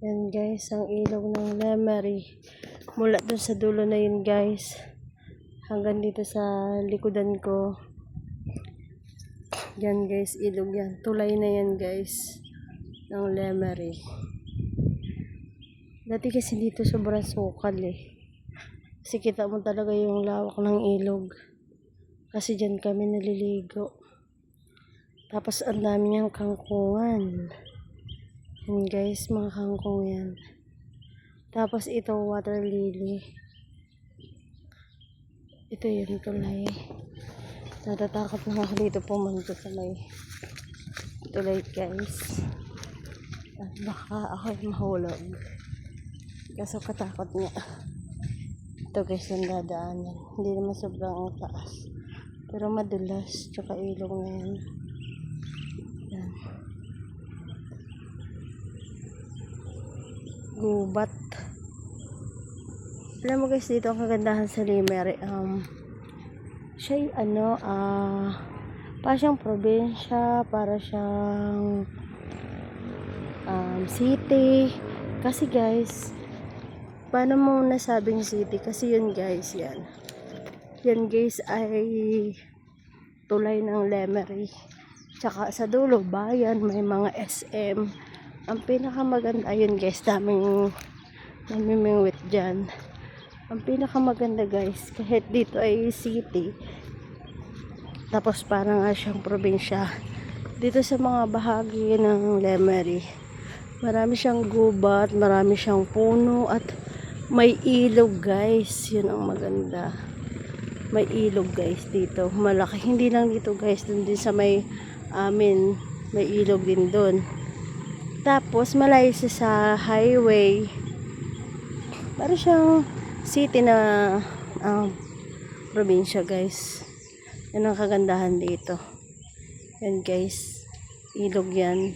Yan guys, ang ilog ng Lemery. Mula dun sa dulo na yun guys. Hanggang dito sa likodan ko. Yan guys, ilog yan. Tulay na yan guys. Ng Lemery. Dati kasi dito sobrang sukal eh. Kasi kita mo talaga yung lawak ng ilog. Kasi dyan kami naliligo. Tapos ang dami niyang kangkungan. Yan guys, mga kangkong yan. Tapos ito, water lily. Ito yung tulay. Natatakot na ako dito pumunta sa may tulay guys. At baka ako'y mahulog. Kaso katakot nga. Ito guys yung dadaanan. Hindi naman sobrang taas. Pero madulas. Tsaka ilog na yan. Yan. Gubat. Alam mo guys, dito ang kagandahan sa Lemery. Siya para siyang probinsya, para siyang city. Kasi guys, paano mo nasabing city? Kasi yun guys, yan. Yan guys ay tulay ng Lemery. Tsaka sa dulo, bayan, may mga SM. Ang pinakamaganda, ayun guys, daming namimingwit dyan. Ang pinakamaganda guys, kahit dito ay city, tapos parang nga siyang probinsya. Dito sa mga bahagi ng Lemery, marami siyang gubat, marami siyang puno, at may ilog guys. Yun ang maganda. May ilog guys dito. Malaki. Hindi lang dito guys, dun din sa may amin, may ilog din dun. Tapos malayo siya sa highway. Parang siyang city na probinsya guys. Yan ang kagandahan dito. Yan guys, ilog yan.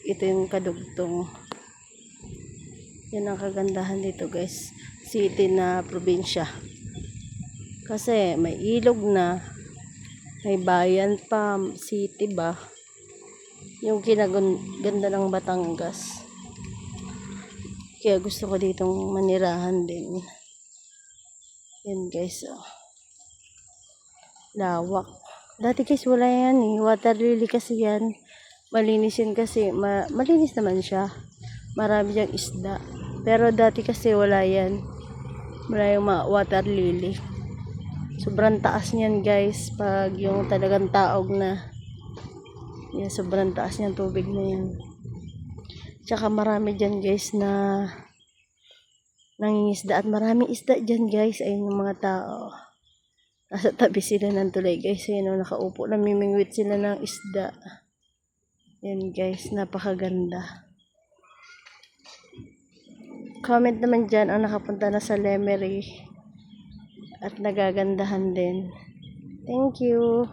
Ito yung kadugtong. Yan ang kagandahan dito guys, city na probinsya. Kasi may ilog na, may bayan pa, city ba. Yung kinaganda ng Batangas. Kaya gusto ko ditong manirahan din. Yan guys, oh. Lawak. Dati guys wala yan eh. Water lily kasi yan. Malinis yun kasi. Malinis naman siya. Marami diyang isda. Pero dati kasi wala yan. Wala yung water lily. Sobrang taas niyan guys. Pag yung talagang taog na. Yan, sobrang taas niyan tubig na yan. Tsaka marami dyan guys na nangingisda. At maraming isda dyan guys. Ayun yung mga tao. Nasa tabi sila ng tulay guys. Ayun o, nakaupo. Namimingwit sila ng isda. Yan guys, napakaganda. Comment naman dyan ang nakapunta na sa Lemery. At nagagandahan din. Thank you.